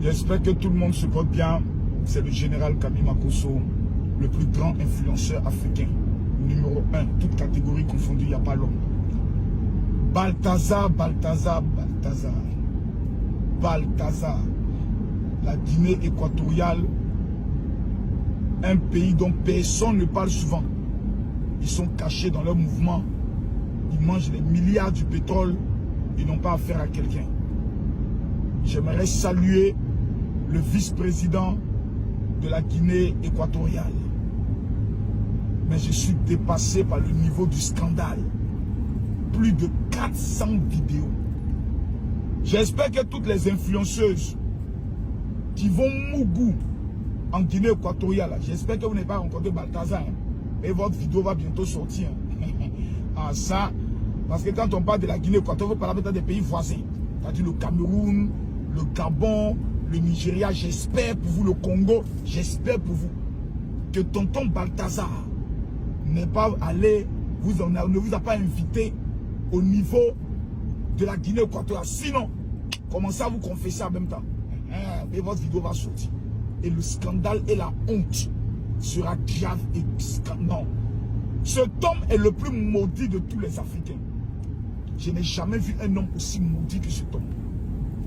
J'espère que tout le monde se porte bien. C'est le général Kabi Makosso, le plus grand influenceur africain. Numéro 1, toute catégorie confondue, il n'y a pas l'homme. Balthazar. La Guinée équatoriale, un pays dont personne ne parle souvent. Ils sont cachés dans leur mouvement. Ils mangent des milliards du pétrole. Ils n'ont pas affaire à quelqu'un. J'aimerais saluer le vice-président de la Guinée équatoriale. Mais je suis dépassé par le niveau du scandale. Plus de 400 vidéos. J'espère que toutes les influenceuses qui vont Mougou en Guinée équatoriale, j'espère que vous n'avez pas rencontré Balthazar. Hein, et votre vidéo va bientôt sortir. Ah ça, parce que quand on parle de la Guinée équatoriale, on parle des pays voisins. C'est-à-dire le Cameroun, le Gabon, le Nigeria, j'espère pour vous, le Congo, j'espère pour vous que tonton Balthazar n'est pas allé, ne vous a pas invité au niveau de la Guinée équatoriale. Sinon, commencez à vous confesser en même temps. Et votre vidéo va sortir. Et le scandale et la honte sera grave et scandale. Cet homme est le plus maudit de tous les Africains. Je n'ai jamais vu un homme aussi maudit que cet homme.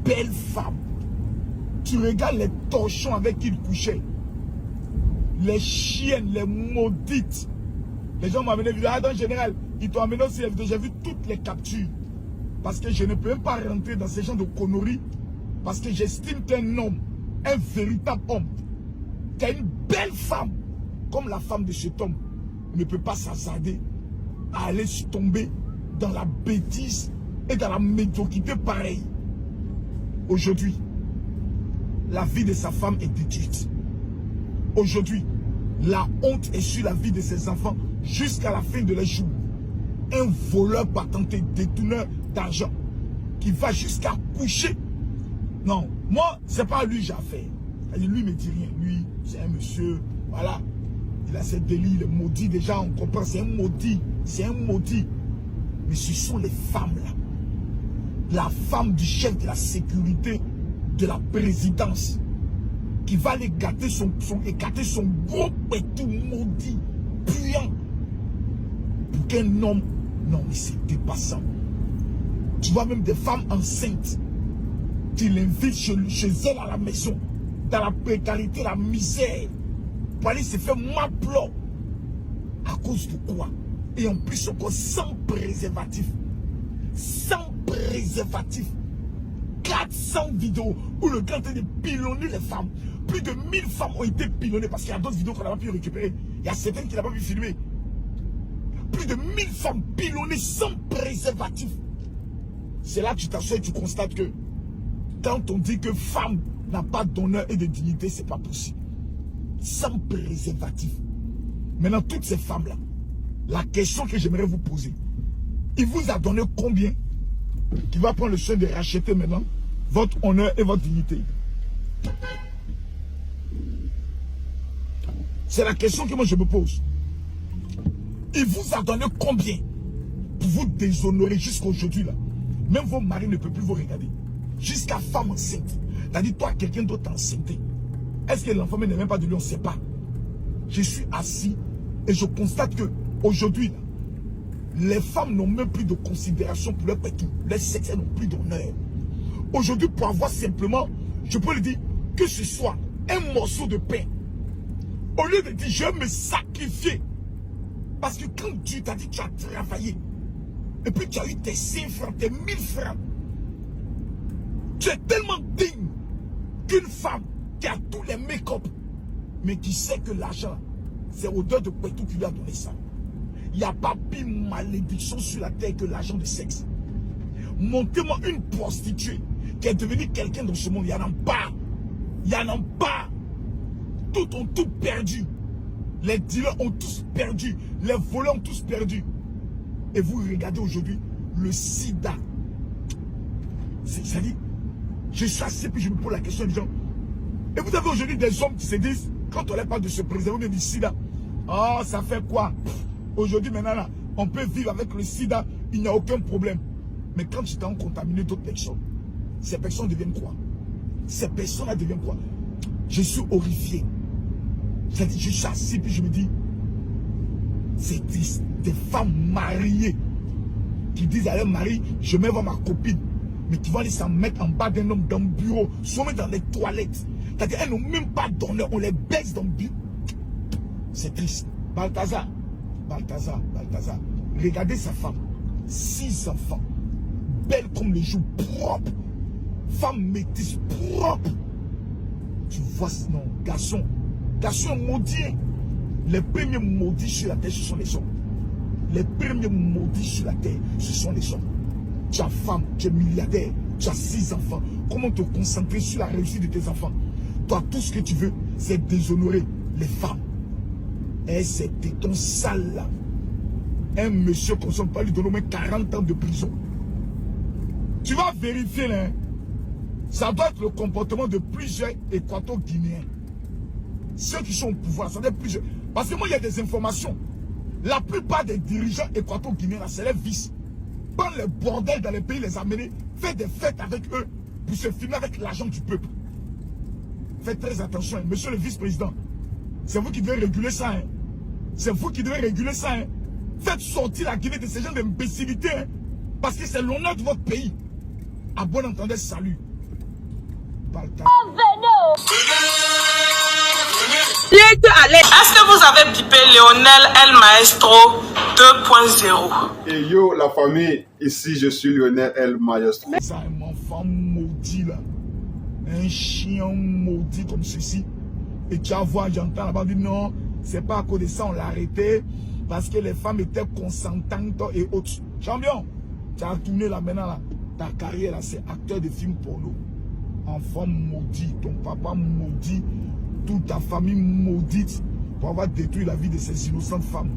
Belle femme. Tu regardes les torchons avec qui il couchait. Les chiennes, les maudites. Les gens m'ont amené vidéo. Ah, dans le général, ils t'ont amené aussi les vidéos. J'ai vu toutes les captures. Parce que je ne peux même pas rentrer dans ces gens de conneries. Parce que j'estime qu'un homme, un véritable homme, qui a une belle femme, comme la femme de cet homme, ne peut pas s'hasarder à aller se tomber dans la bêtise et dans la médiocrité pareille. Aujourd'hui, la vie de sa femme est détruite. Aujourd'hui, la honte est sur la vie de ses enfants jusqu'à la fin de leur jour. Un voleur patenté, détourneur d'argent, qui va jusqu'à coucher. Non, moi, c'est pas lui que j'ai affaire. Lui me dit rien. Lui, c'est un monsieur, voilà. Il a ses délits, il est maudit déjà, on comprend, c'est un maudit. C'est un maudit. Mais ce sont les femmes là. La femme du chef de la sécurité de la présidence qui va aller gâter son gros pétou maudit, puant. Pour qu'un homme, non mais c'est dépassant. Tu vois même des femmes enceintes qui l'invitent chez elles à la maison, dans la précarité, la misère, pour aller se faire maplot. À cause de quoi? Et en plus encore sans préservatif. Sans préservatif. 400 vidéos où le gars est en train de pilonner les femmes. Plus de 1000 femmes ont été pilonnées parce qu'il y a d'autres vidéos qu'on n'a pas pu récupérer. Il y a certaines qu'il n'a pas pu filmer. Plus de 1000 femmes pilonnées sans préservatif. C'est là que tu t'assois et tu constates que quand on dit que femme n'a pas d'honneur et de dignité, c'est pas possible. Sans préservatif. Maintenant, toutes ces femmes-là, la question que j'aimerais vous poser, il vous a donné combien qui va prendre le soin de racheter maintenant votre honneur et votre dignité? C'est la question que moi je me pose. Il vous a donné combien pour vous déshonorer jusqu'à aujourd'hui là? Même vos maris ne peuvent plus vous regarder. Jusqu'à femme enceinte. C'est-à-dire toi, quelqu'un d'autre enceinte. Est-ce que l'enfant n'est même pas de lui? On ne sait pas. Je suis assis et je constate que aujourd'hui, les femmes n'ont même plus de considération pour leur pétou. Les sexes n'ont plus d'honneur. Aujourd'hui, pour avoir simplement, je peux le dire, que ce soit un morceau de pain, au lieu de dire je vais me sacrifier, parce que quand Dieu t'a dit tu as travaillé, et puis tu as eu tes 5 francs, tes 1000 francs, tu es tellement digne qu'une femme qui a tous les make-up, mais qui sait que l'argent, c'est odeur de pétou qui lui a donné ça. Il n'y a pas pire malédiction sur la terre que l'argent de sexe. Montez-moi une prostituée qui est devenue quelqu'un dans ce monde. Il y en a pas. Il y en a pas. Toutes ont tout perdu. Les dealers ont tous perdu. Les voleurs ont tous perdu. Et vous regardez aujourd'hui le sida. C'est-à-dire, je suis assis puis je me pose la question des gens. Et vous avez aujourd'hui des hommes qui se disent, quand on leur parle de se préserver du sida, oh, ça fait quoi? Aujourd'hui, maintenant, là, on peut vivre avec le sida, il n'y a aucun problème. Mais quand tu t'en contaminé d'autres personnes, ces personnes deviennent quoi? Ces personnes-là deviennent quoi? Je suis horrifié. Je suis assis puis je me dis, c'est triste. Des femmes mariées qui disent à leur mari, je vais voir ma copine, mais qui vont aller s'en mettre en bas d'un homme dans le bureau, soit dans les toilettes. C'est-à-dire, elles n'ont même pas d'honneur, on les baisse dans le bureau. C'est triste. Balthazar, regardez sa femme, 6 enfants, belle comme les jours, propre, femme métisse, propre. Tu vois, non, garçon maudit. Les premiers maudits sur la terre, ce sont les hommes. Les premiers maudits sur la terre, ce sont les hommes. Tu as femme, tu es milliardaire, tu as 6 enfants. Comment te concentrer sur la réussite de tes enfants? Toi, tout ce que tu veux, c'est déshonorer les femmes. Et c'était ton sale là. Un monsieur qu'on ne pas lui donner au moins 40 ans de prison. Tu vas vérifier là. Hein? Ça doit être le comportement de plusieurs Équato-Guinéens. Ceux qui sont au pouvoir, ça doit être plusieurs. Parce que moi, il y a des informations. La plupart des dirigeants Équato-Guinéens, c'est les vices. Prendre les bordels dans les pays, les amener, faire des fêtes avec eux pour se filmer avec l'argent du peuple. Faites très attention, hein. Monsieur le vice-président. C'est vous qui devez réguler ça. Hein. C'est vous qui devez réguler ça. Hein. Faites sortir la Guinée de ces gens d'imbécilité. Hein. Parce que c'est l'honneur de votre pays. À bon entendeur, salut. Est-ce que vous avez bipé Lionel El Maestro 2.0? Et yo la famille, ici je suis Lionel El Maestro. C'est un enfant maudit là. Un chien maudit comme ceci. Et tu vas voir, j'entends là-bas dire non, c'est pas à cause de ça on l'a arrêté. Parce que les femmes étaient consentantes et autres. Champion, tu as tourné là maintenant là. Ta carrière là, c'est acteur de film porno. Enfant maudit, ton papa maudit, toute ta famille maudite pour avoir détruit la vie de ces innocentes femmes.